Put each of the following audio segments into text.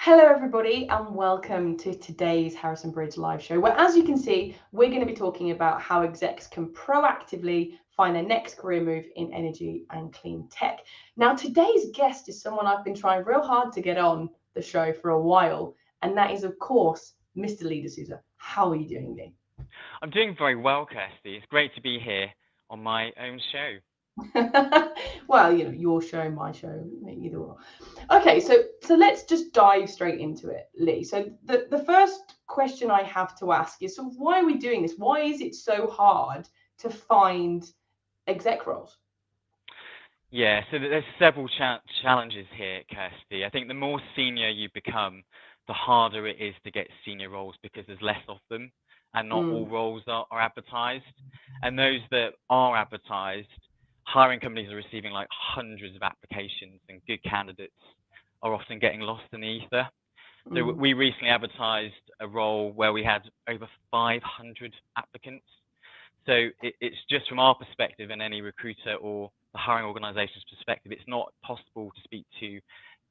Hello, everybody, and welcome to today's Harrison Bridge live show, where, as you can see, we're going to be talking about how execs can proactively find their next career move in energy and clean tech. Now, today's guest is someone I've been trying real hard to get on the show for a while, and that is, of course, Mr. Lee D'Souza. How are you doing, Lee? I'm doing very well, Kirsty. It's great to be here on my own show. Well, your show, my show, either or. Okay, so let's just dive straight into it, Lee. So the first question I have to ask is, so why are we doing this? Why is it so hard to find exec roles? Yeah, so there's several challenges here, Kirsty. I think the more senior you become, the harder it is to get senior roles because there's less of them and not all Mm, roles are advertised. And those that are advertised, hiring companies are receiving like hundreds of applications, and good candidates are often getting lost in the ether. So mm, we recently advertised a role where we had over 500 applicants. So it's just from our perspective and any recruiter or the hiring organization's perspective, it's not possible to speak to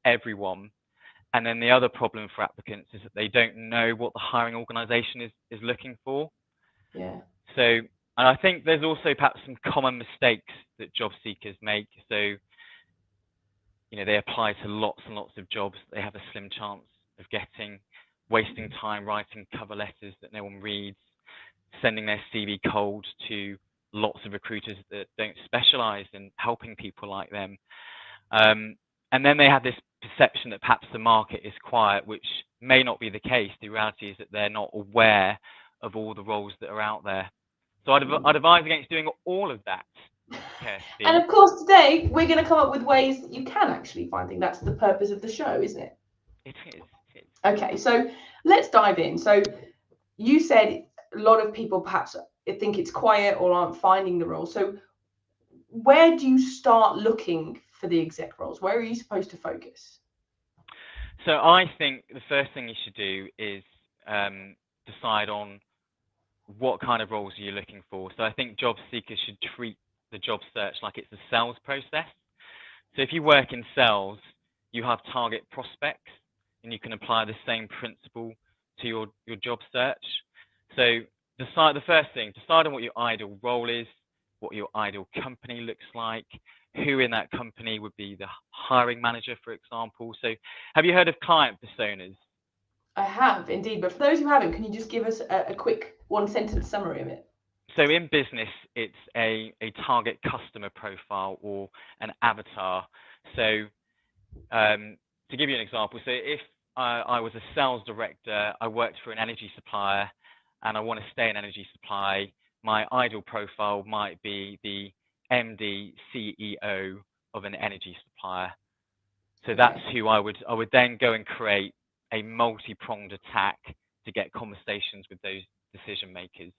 everyone. And then the other problem for applicants is that they don't know what the hiring organization is looking for. yeah. So, and I think there's also perhaps some common mistakes that job seekers make. So, they apply to lots and lots of jobs they have a slim chance of getting, wasting time writing cover letters that no one reads, sending their CV cold to lots of recruiters that don't specialize in helping people like them. Um, and then they have this perception that perhaps the market is quiet, which may not be the case. The reality is that they're not aware of all the roles that are out there. So I'd Mm. advise against doing all of that, And Kirsty. of course, today we're going to come up with ways that you can actually find things. That's the purpose of the show, isn't it? It is. It is. Okay, so let's dive in. So you said a lot of people perhaps think it's quiet or aren't finding the role. So where do you start looking for the exec roles? Where are you supposed to focus? So I think the first thing you should do is decide on what kind of roles are you looking for. So I think job seekers should treat the job search like it's a sales process. So if you work in sales, you have target prospects, and you can apply the same principle to your job search. So the first thing, decide on what your ideal role is, what your ideal company looks like, who in that company would be the hiring manager, for example. So have you heard of client personas? I have indeed, but for those who haven't, can you just give us a quick one sentence summary of it? So in business, it's a target customer profile or an avatar. So to give you an example, so if I was a sales director, I worked for an energy supplier, and I want to stay in energy supply, my ideal profile might be the MD, CEO of an energy supplier. So that's Okay. who I would then go and create a multi-pronged attack to get conversations with those decision makers.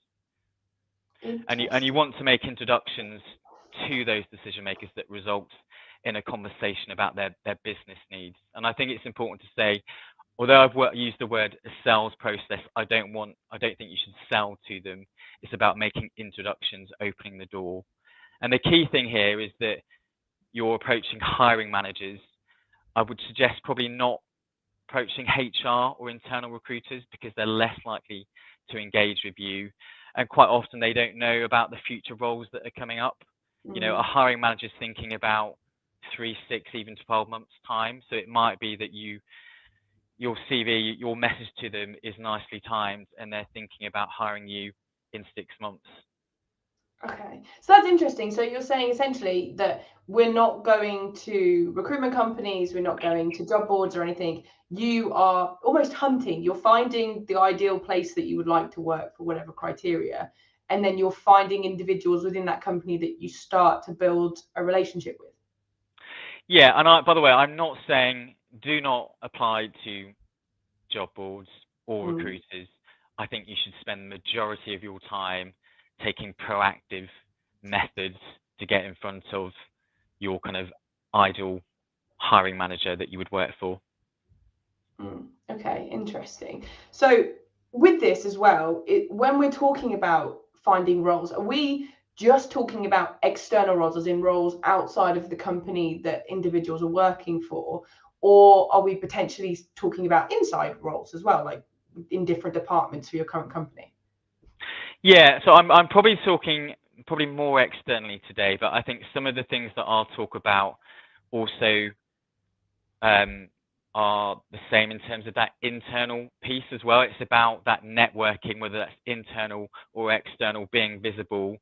And you Interesting. want to make introductions to those decision makers that result in a conversation about their business needs. And I think it's important to say, although I've used the word sales process, I don't think you should sell to them. It's about making introductions, opening the door. And the key thing here is that you're approaching hiring managers. I would suggest probably not approaching HR or internal recruiters because they're less likely to engage with you. And quite often they don't know about the future roles that are coming up. A Mm. hiring manager is thinking about 3, 6, even 12 months time. So it might be that your CV, your message to them is nicely timed, and they're thinking about hiring you in 6 months. Okay, so that's interesting. So you're saying essentially that we're not going to recruitment companies, we're not going to job boards or anything. You are almost hunting. You're finding the ideal place that you would like to work for whatever criteria, and then you're finding individuals within that company that you start to build a relationship with. Yeah, and by the way, I'm not saying do not apply to job boards or Mm. recruiters. I think you should spend the majority of your time taking proactive methods to get in front of your kind of ideal hiring manager that you would work for. Mm. Okay, interesting. So with this as well, when we're talking about finding roles, are we just talking about external roles, as in roles outside of the company that individuals are working for, or are we potentially talking about inside roles as well, like in different departments for your current company? Yeah, so I'm probably talking probably more externally today, but I think some of the things that I'll talk about also are the same in terms of that internal piece as well. It's about that networking, whether that's internal or external, being visible.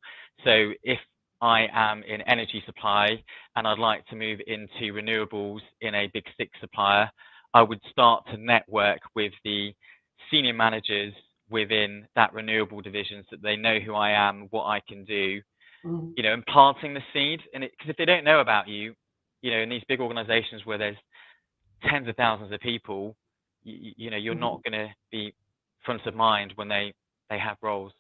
So if I am in energy supply and I'd like to move into renewables in a big six supplier, I would start to network with the senior managers within that renewable division so that they know who I am, what I can do, you know, and planting the seed. And because if they don't know about you, you know, in these big organizations where there's tens of thousands of people, you know, you're not going to be front of mind when they have roles.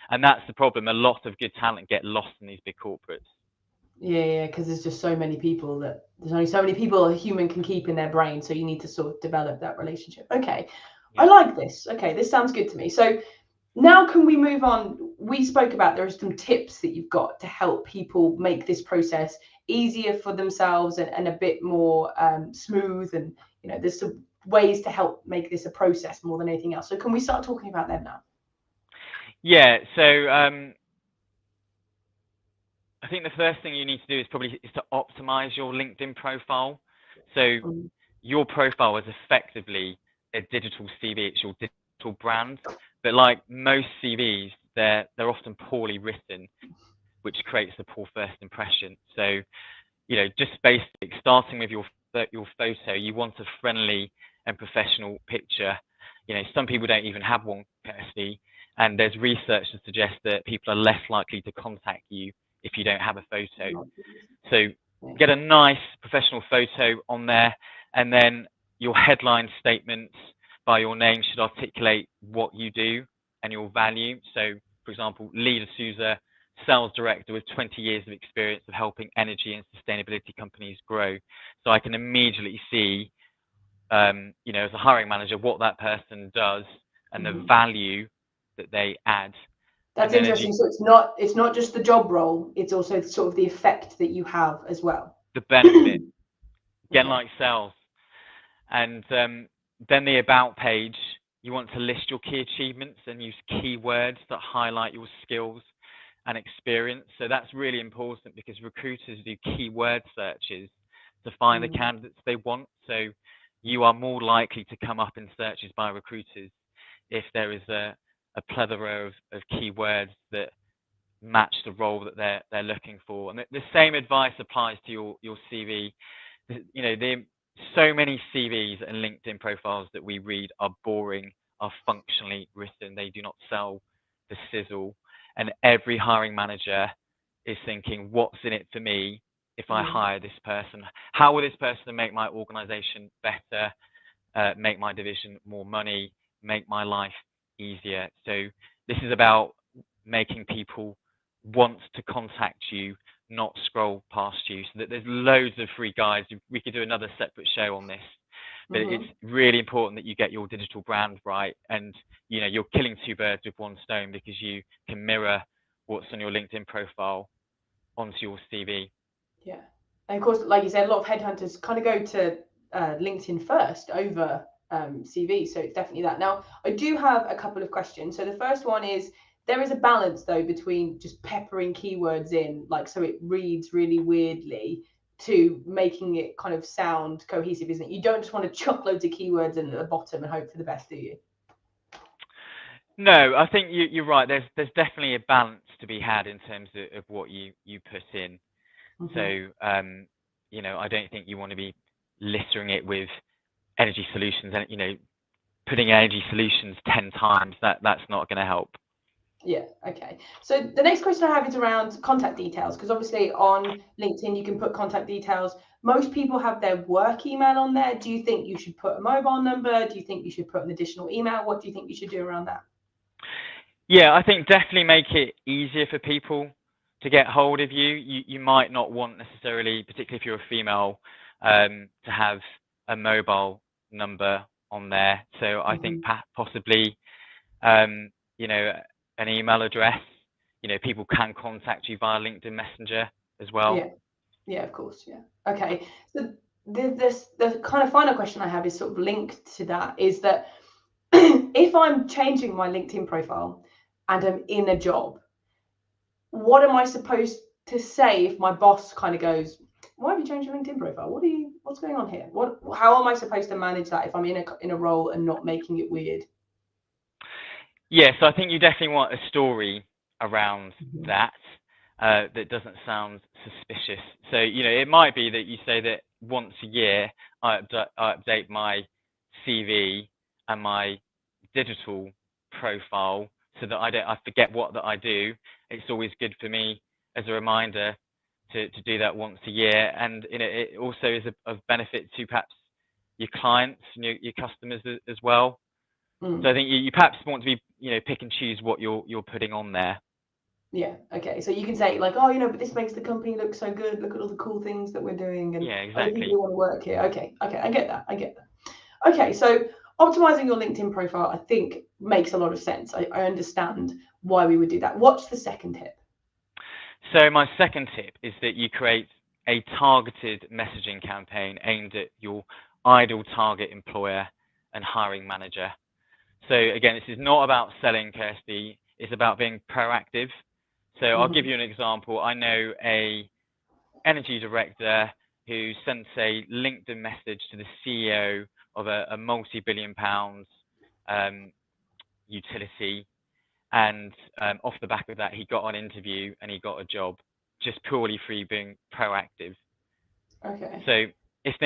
And that's the problem. A lot of good talent get lost in these big corporates. Yeah, because there's just so many people that there's only so many people a human can keep in their brain. So you need to sort of develop that relationship. Okay. Yeah. I like this. Okay, this sounds good to me. So now can we move on? We spoke about there are some tips that you've got to help people make this process easier for themselves and a bit more smooth. And, you know, there's some ways to help make this a process more than anything else. So can we start talking about them now? Yeah. So I think the first thing you need to do is probably to optimize your LinkedIn profile. So your profile is effectively a digital CV. It's your digital brand. But like most CVs, they're often poorly written, which creates a poor first impression. So, you know, just basic, starting with your photo, you want a friendly and professional picture. You know, some people don't even have one personally, and there's research to suggest that people are less likely to contact you if you don't have a photo. So get a nice professional photo on there, and then your headline statements by your name should articulate what you do and your value. So, for example, Lee D'Souza, sales director with 20 years of experience of helping energy and sustainability companies grow. So I can immediately see, you know, as a hiring manager, what that person does and the value that they add. That's interesting. So it's not just the job role, it's also sort of the effect that you have as well. The benefit, again, like sales. And then the about page, you want to list your key achievements and use keywords that highlight your skills and experience. So that's really important because recruiters do keyword searches to find the candidates they want. So you are more likely to come up in searches by recruiters if there is a plethora of keywords that match the role that they're looking for. And the same advice applies to your CV. You know, so many CVs and LinkedIn profiles that we read are boring, are functionally written. They do not sell the sizzle. And every hiring manager is thinking, what's in it for me if I hire this person? How will this person make my organization better, make my division more money, make my life easier? So this is about making people want to contact you, not scroll past you. So that there's loads of free guides. We could do another separate show on this, but it's really important that you get your digital brand right, and you know you're killing two birds with one stone because you can mirror what's on your LinkedIn profile onto your CV. Yeah, and of course, like you said, a lot of headhunters kind of go to LinkedIn first over CV, so it's definitely that. Now, I do have a couple of questions. So the first one is, there is a balance though between just peppering keywords in, like so it reads really weirdly, to making it kind of sound cohesive, isn't it? You don't just want to chuck loads of keywords in at the bottom and hope for the best, do you? No, I think you're right. There's definitely a balance to be had in terms of what you put in. So you know, I don't think you want to be littering it with energy solutions and, you know, putting energy solutions 10 times. That's not going to help. Yeah, okay. So the next question I have is around contact details, because obviously on LinkedIn you can put contact details. Most people have their work email on there. Do you think you should put a mobile number? Do you think you should put an additional email? What do you think you should do around that? Yeah, I think definitely make it easier for people to get hold of you. You might not want necessarily, particularly if you're a female, to have a mobile number on there. So I think possibly, you know, an email address. You know, people can contact you via LinkedIn Messenger as well. Yeah, of course. Yeah. Okay. So the kind of final question I have is sort of linked to that, is that if I'm changing my LinkedIn profile and I'm in a job, what am I supposed to say if my boss kind of goes, "Why have you changed your LinkedIn profile? What's going on here? How am I supposed to manage that if I'm in a role and not making it weird?" Yeah, so I think you definitely want a story around Mhm. that that doesn't sound suspicious. So, it might be that you say that once a year I update my CV and my digital profile so that I forget what that I do. It's always good for me as a reminder to do that once a year, and it also is of benefit to perhaps your clients and your customers as well. So I Mm. think you perhaps want to be, pick and choose what you're putting on there. Yeah. Okay. So you can say like, "Oh, but this makes the company look so good. Look at all the cool things that we're doing, and Yeah, other people exactly. who want to work here." Okay. Okay. I get that. I get that. Okay. So optimizing your LinkedIn profile, I think, makes a lot of sense. I understand why we would do that. What's the second tip? So my second tip is that you create a targeted messaging campaign aimed at your ideal target employer and hiring manager. So again, this is not about selling, Kirsty. It's about being proactive. So I'll give Mm-hmm. you an example. I know a energy director who sent a LinkedIn message to the CEO of a multi-billion pounds um, utility, and off the back of that, he got an interview and he got a job, just purely through being proactive. Okay. So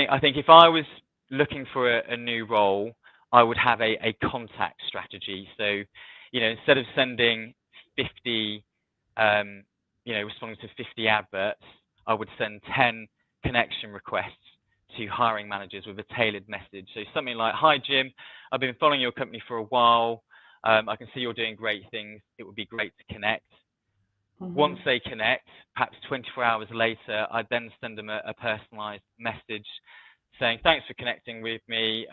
I think if I was looking for a new role, I would have a contact strategy. So, instead of sending 50, um, responding to 50 adverts, I would send 10 connection requests to hiring managers with a tailored message. So something like, "Hi Jim, I've been following your company for a while. I can see you're doing great things. It would be great to connect." Mm-hmm. Once they connect, perhaps 24 hours later, I then send them a personalized message saying, "Thanks for connecting with me.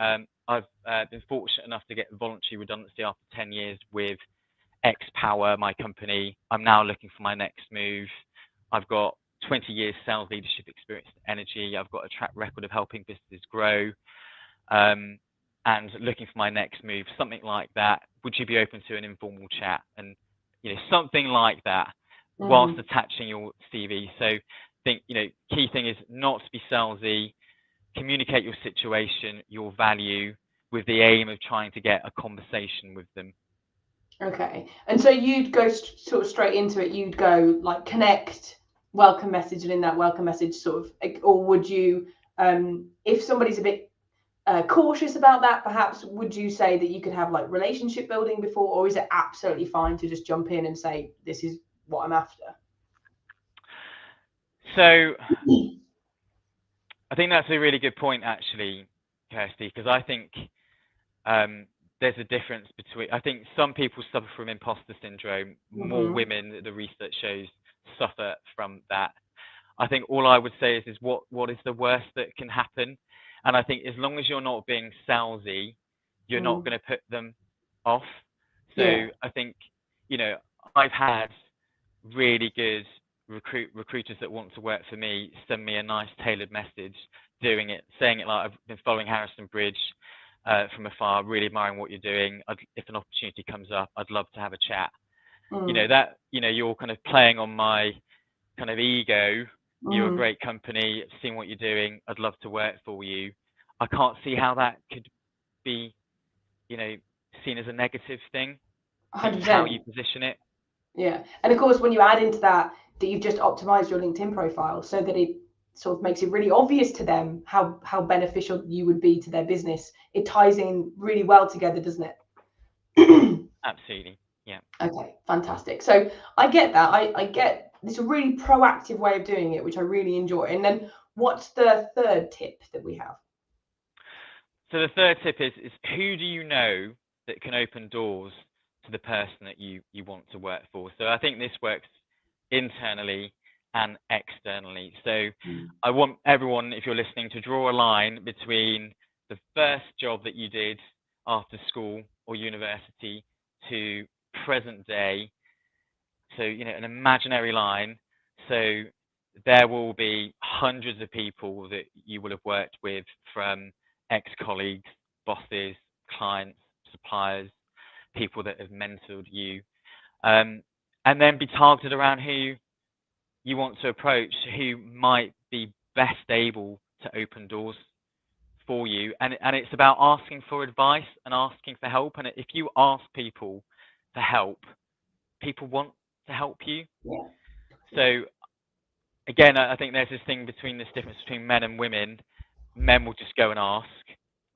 I've been fortunate enough to get voluntary redundancy after 10 years with X Power, my company. I'm now looking for my next move. I've got 20 years sales leadership experience in energy. I've got a track record of helping businesses grow, um, and looking for my next move," something like that. "Would you be open to an informal chat?" And something like that, whilst Mm-hmm. attaching your CV. So I think key thing is not to be salesy. Communicate your situation, your value, with the aim of trying to get a conversation with them. Okay. And so you'd go sort of straight into it. You'd go like connect, welcome message, and in that welcome message, sort of, or would you, if somebody's a bit cautious about that, perhaps would you say that you could have like relationship building before, or is it absolutely fine to just jump in and say, "This is what I'm after"? So I think that's a really good point, actually, Kirsty, because I think um, there's a difference between. I think some people suffer from imposter syndrome. More Mm-hmm. women, the research shows, suffer from that. I think all I would say is what is the worst that can happen? And I think as long as you're not being salesy, you're not Mm. going to put them off. So Yeah. I think, I've had really good recruiters that want to work for me send me a nice tailored message, saying it like, "I've been following Harrison Bridge from afar, really admiring what you're doing. If an opportunity comes up, I'd love to have a chat." Mm. You're kind of playing on my kind of ego. "You're a Mm. great company, seeing what you're doing. I'd love to work for you." I can't see how that could be, you know, seen as a negative thing. I think it's how 100%. you position it. Yeah. And of course, when you add into that you've just optimized your LinkedIn profile so that it sort of makes it really obvious to them how beneficial you would be to their business, it ties in really well together, doesn't it? Absolutely. Yeah. Okay, fantastic. So I get that. I get it's a really proactive way of doing it, which I really enjoy. And then what's the third tip that we have? So the third tip is who do you know that can open doors to the person that you want to work for? So I think this works internally and externally. So Mm. I want everyone, if you're listening, to draw a line between the first job that you did after school or university to present day. So, an imaginary line. So there will be hundreds of people that you will have worked with, from ex-colleagues, bosses, clients, suppliers, people that have mentored you, and then be targeted around who you want to approach, who might be best able to open doors for you. And it's about asking for advice and asking for help. And if you ask people for help, people want to help you. Yeah. So again, I think there's this difference between men and women. Men will just go and ask.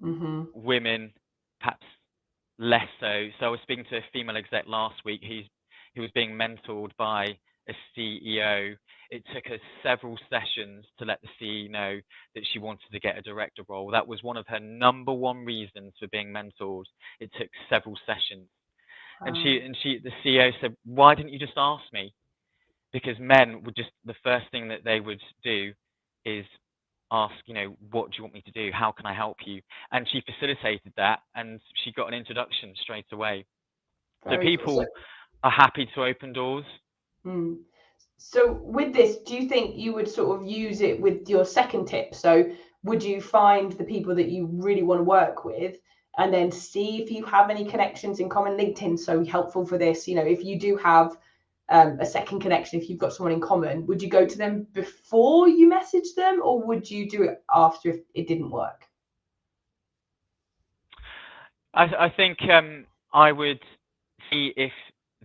Mm-hmm. Women, perhaps less so. So I was speaking to a female exec last week who was being mentored by a CEO. It took her several sessions to let the CEO know that she wanted to get a director role. That was one of her number one reasons for being mentored. It took several sessions. And the CEO said, "Why didn't you just ask me?" Because men would just, the first thing that they would do is ask, what do you want me to do? How can I help you? And she facilitated that, and she got an introduction straight away. So Very cool. people are happy to open doors. So with this, do you think you would sort of use it with your second tip? So would you find the people that you really want to work with and then see if you have any connections in common? LinkedIn so helpful for this. If you do have a second connection, if you've got someone in common, would you go to them before you message them, or would you do it after if it didn't work? I think I would see if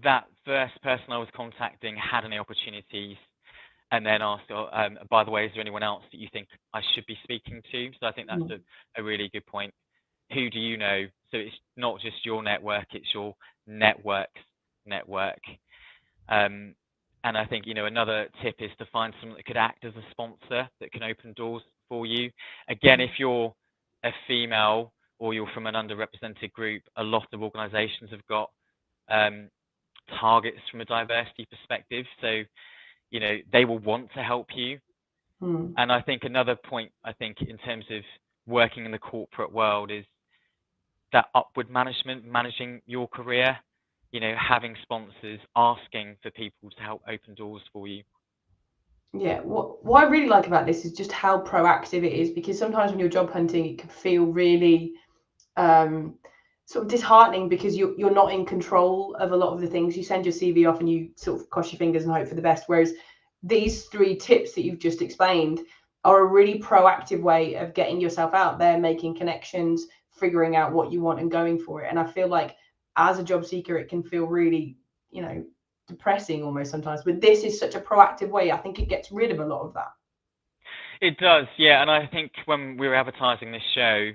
that first person I was contacting had any opportunities, and then ask, by the way, is there anyone else that you think I should be speaking to? So I think that's a really good point. Who do you know? So it's not just your network, it's your network's network. And I think, another tip is to find someone that could act as a sponsor that can open doors for you. Again, if you're a female or you're from an underrepresented group, a lot of organizations have got targets from a diversity perspective. So, they will want to help you. And I think another point, in terms of working in the corporate world, is that upward management, managing your career, having sponsors, asking for people to help open doors for you. Yeah, what I really like about this is just how proactive it is, because sometimes when you're job hunting, it can feel really sort of disheartening because you're not in control of a lot of the things. You send your CV off and you sort of cross your fingers and hope for the best. Whereas these 3 tips that you've just explained are a really proactive way of getting yourself out there, making connections, figuring out what you want and going for it. And I feel like as a job seeker, it can feel really, depressing almost sometimes. But this is such a proactive way. I think it gets rid of a lot of that. It does, yeah. And I think when we were advertising this show,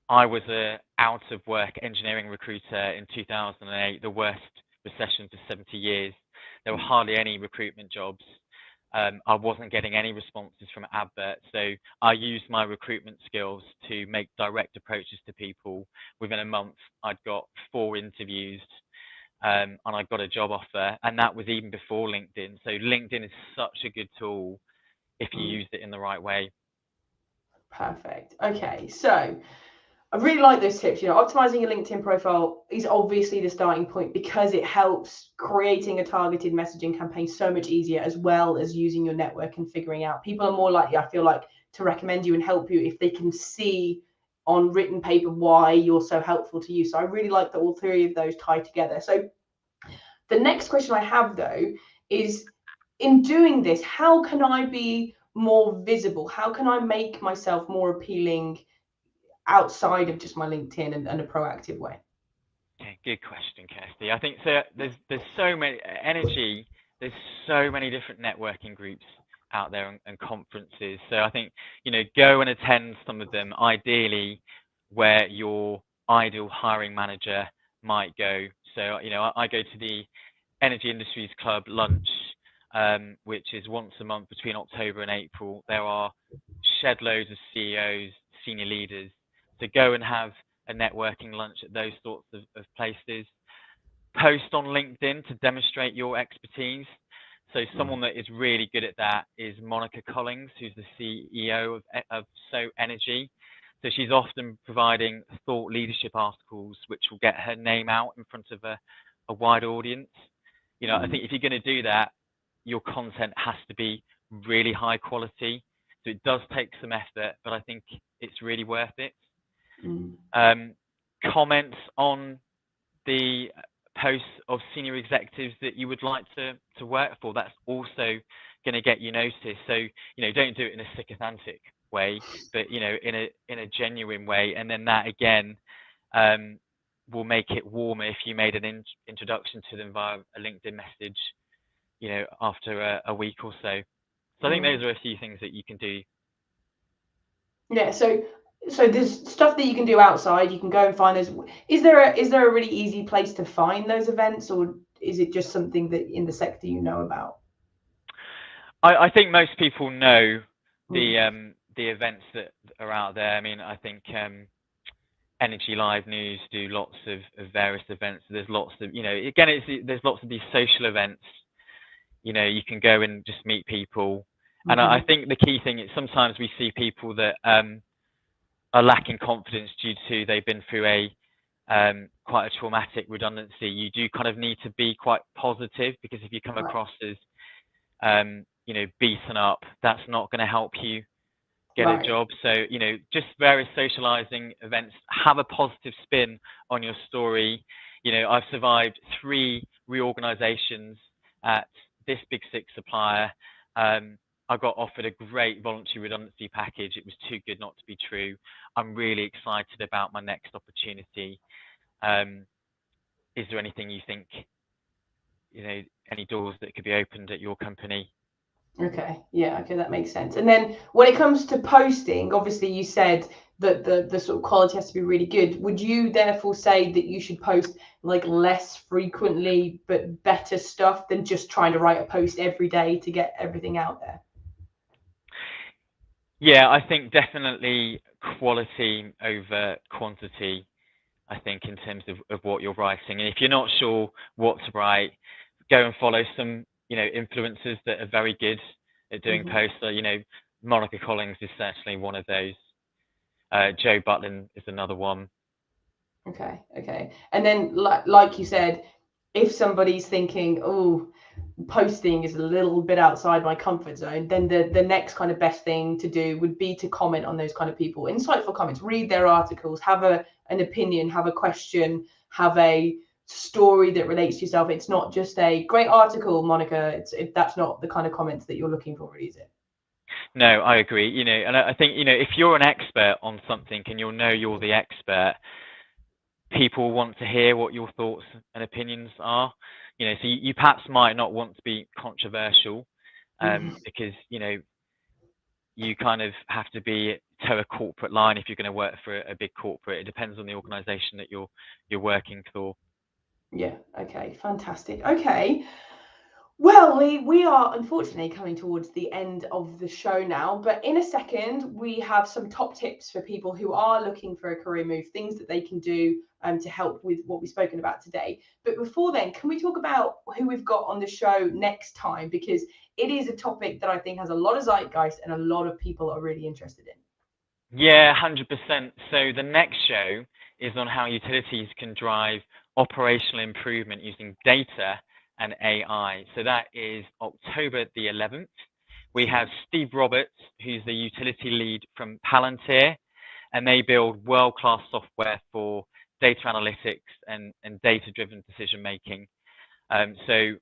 I was a out of work engineering recruiter in 2008, the worst recession for 70 years. There were hardly any recruitment jobs. I wasn't getting any responses from adverts. So I used my recruitment skills to make direct approaches to people. Within a month, I'd got 4 interviews, and I got a job offer. And that was even before LinkedIn. So LinkedIn is such a good tool if you use it in the right way. Perfect. Okay, so I really like those tips. Optimizing your LinkedIn profile is obviously the starting point because it helps creating a targeted messaging campaign so much easier, as well as using your network and figuring out. People are more likely, I feel like, to recommend you and help you if they can see on written paper why you're so helpful to you. So I really like that all 3 of those tie together. So the next question I have, though, is in doing this, how can I be more visible? How can I make myself more appealing outside of just my LinkedIn and a proactive way? Okay, good question, Kirsty. I think so. There's so many energy. There's so many different networking groups out there and conferences. So I think go and attend some of them. Ideally, where your ideal hiring manager might go. So I go to the Energy Industries Club lunch, which is once a month between October and April. There are shed loads of CEOs, senior leaders. So go and have a networking lunch at those sorts of places. Post on LinkedIn to demonstrate your expertise. So someone that is really good at that is Monica Collins, who's the CEO of So Energy. So she's often providing thought leadership articles, which will get her name out in front of a wide audience. I think if you're going to do that, your content has to be really high quality. So it does take some effort, but I think it's really worth it. Comments on the posts of senior executives that you would like to work for, that's also going to get you noticed. So, don't do it in a sycophantic way, but, in a genuine way. And then that, again, will make it warmer if you made an introduction to them via a LinkedIn message, after a week or so. So I think those are a few things that you can do. Yeah, so there's stuff that you can do outside. You can go and find those. Is there a really easy place to find those events, or is it just something that in the sector you know about? I think most people know the events that are out there. I mean, I think Energy Live News do lots of various events. There's lots of, again, there's lots of these social events. You can go and just meet people. And I think the key thing is sometimes we see people that are lacking confidence due to they've been through quite a traumatic redundancy. You do kind of need to be quite positive, because if you come across as beaten up, that's not going to help you get a job. So, just various socializing events, have a positive spin on your story. I've survived 3 reorganizations at this big 6 supplier. I got offered a great voluntary redundancy package. It was too good not to be true. I'm really excited about my next opportunity. Is there anything you think, any doors that could be opened at your company? Okay, yeah, okay, that makes sense. And then when it comes to posting, obviously you said that the sort of quality has to be really good. Would you therefore say that you should post like less frequently but better stuff than just trying to write a post every day to get everything out there? Yeah, I think definitely quality over quantity, I think, in terms of what you're writing. And if you're not sure what to write, go and follow some, influencers that are very good at doing posts. So, Monica Collins is certainly one of those. Joe Butlin is another one. Okay. And then, like you said, if somebody's thinking, oh, posting is a little bit outside my comfort zone, then the next kind of best thing to do would be to comment on those kind of people. Insightful comments, read their articles, have an opinion, have a question, have a story that relates to yourself. It's not just a great article, Monica. That's not the kind of comments that you're looking for, is it? No, I agree. And I think, if you're an expert on something and you're the expert, people want to hear what your thoughts and opinions are. So you perhaps might not want to be controversial, because you kind of have to toe a corporate line if you're going to work for a big corporate. It depends on the organisation that you're working for. Yeah. Okay. Fantastic. Okay. Well, Lee, we are unfortunately coming towards the end of the show now, but in a second, we have some top tips for people who are looking for a career move, things that they can do to help with what we've spoken about today. But before then, can we talk about who we've got on the show next time? Because it is a topic that I think has a lot of zeitgeist and a lot of people are really interested in. Yeah, 100%. So the next show is on how utilities can drive operational improvement using data and AI. So that is October the 11th. We have Steve Roberts, who's the utility lead from Palantir, and they build world-class software for data analytics and data-driven decision making. So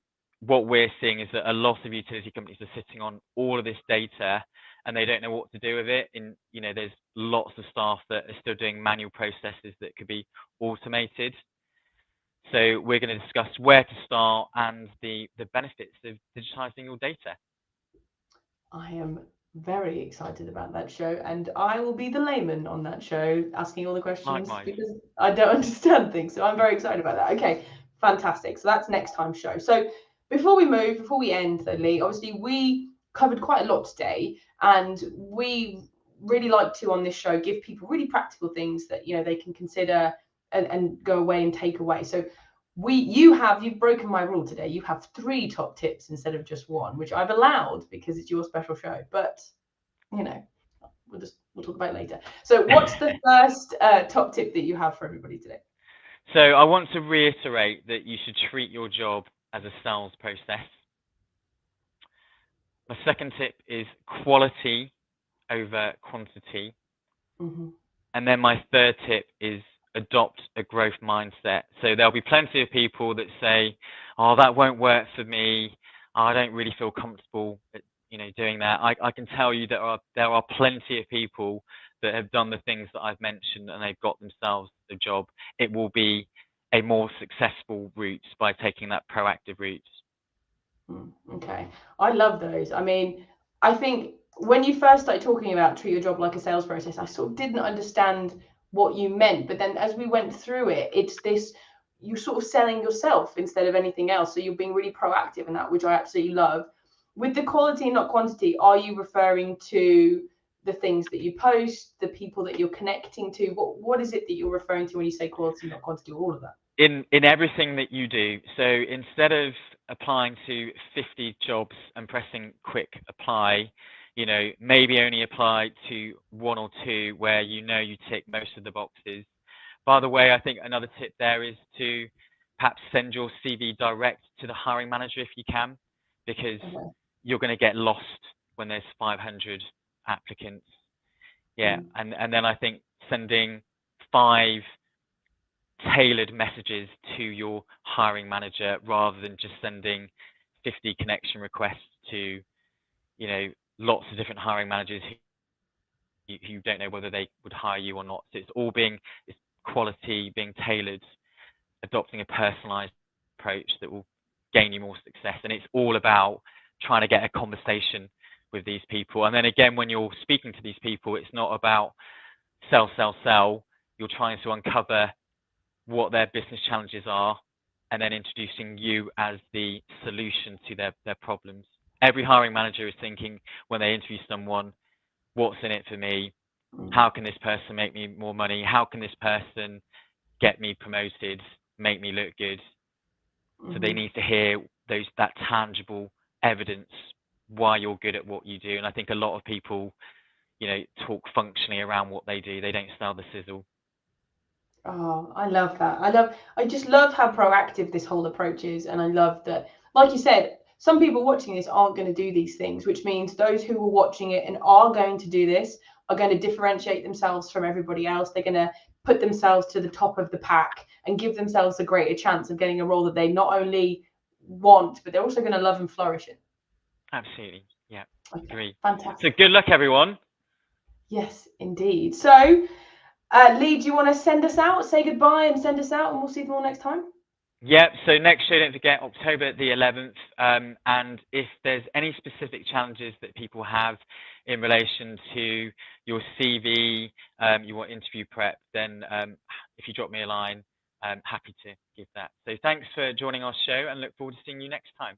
what we're seeing is that a lot of utility companies are sitting on all of this data and they don't know what to do with it. And, there's lots of staff that are still doing manual processes that could be automated. So we're going to discuss where to start and the benefits of digitizing your data. I am very excited about that show, and I will be the layman on that show asking all the questions. Likewise. Because I don't understand things. So I'm very excited about that. Okay, fantastic. So that's next time's show. So before we end though, Lee, obviously we covered quite a lot today, and we really like to on this show give people really practical things that they can consider and go away and take away. So you've broken my rule today. You have 3 top tips instead of just 1, which I've allowed because it's your special show. But we'll talk about it later. So what's the first top tip that you have for everybody today? So I want to reiterate that you should treat your job as a sales process. My second tip is quality over quantity. Mm-hmm. And then my third tip is adopt a growth mindset. So there'll be plenty of people that say, "Oh, that won't work for me. I don't really feel comfortable, doing that." I can tell you there are plenty of people that have done the things that I've mentioned and they've got themselves a job. It will be a more successful route by taking that proactive route. Okay, I love those. I mean, I think when you first started talking about treat your job like a sales process, I sort of didn't understand what you meant. But then as we went through it, it's this you sort of selling yourself instead of anything else. So you're being really proactive in that, which I absolutely love. With the quality and not quantity, are you referring to the things that you post, the people that you're connecting to? What is it that you're referring to when you say quality, not quantity, all of that? In everything that you do. So instead of applying to 50 jobs and pressing quick apply, maybe only apply to one or two where you tick most of the boxes. By the way, I think another tip there is to perhaps send your CV direct to the hiring manager if you can, because Okay. you're going to get lost when there's 500 applicants. Yeah, and then I think sending 5 tailored messages to your hiring manager rather than just sending 50 connection requests to, lots of different hiring managers who don't know whether they would hire you or not. So it's quality, being tailored, adopting a personalized approach that will gain you more success. And it's all about trying to get a conversation with these people. And then again, when you're speaking to these people, it's not about sell, sell, sell. You're trying to uncover what their business challenges are, and then introducing you as the solution to their problems. Every hiring manager is thinking when they interview someone, what's in it for me? How can this person make me more money? How can this person get me promoted, make me look good? So they need to hear that tangible evidence why you're good at what you do. And I think a lot of people, talk functionally around what they do. They don't sell the sizzle. Oh, I love that. I just love how proactive this whole approach is. And I love that, like you said, some people watching this aren't going to do these things, which means those who are watching it and are going to do this are going to differentiate themselves from everybody else. They're going to put themselves to the top of the pack and give themselves a greater chance of getting a role that they not only want, but they're also going to love and flourish in. Absolutely. Yeah. Okay, Agree. So fantastic. good luck, everyone. Yes, indeed. So, Lee, do you want to send us out, say goodbye and send us out, and we'll see them all next time? Yep. So next show, don't forget October the 11th. And if there's any specific challenges that people have in relation to your CV, you want interview prep, then if you drop me a line, I'm happy to give that. So thanks for joining our show and look forward to seeing you next time.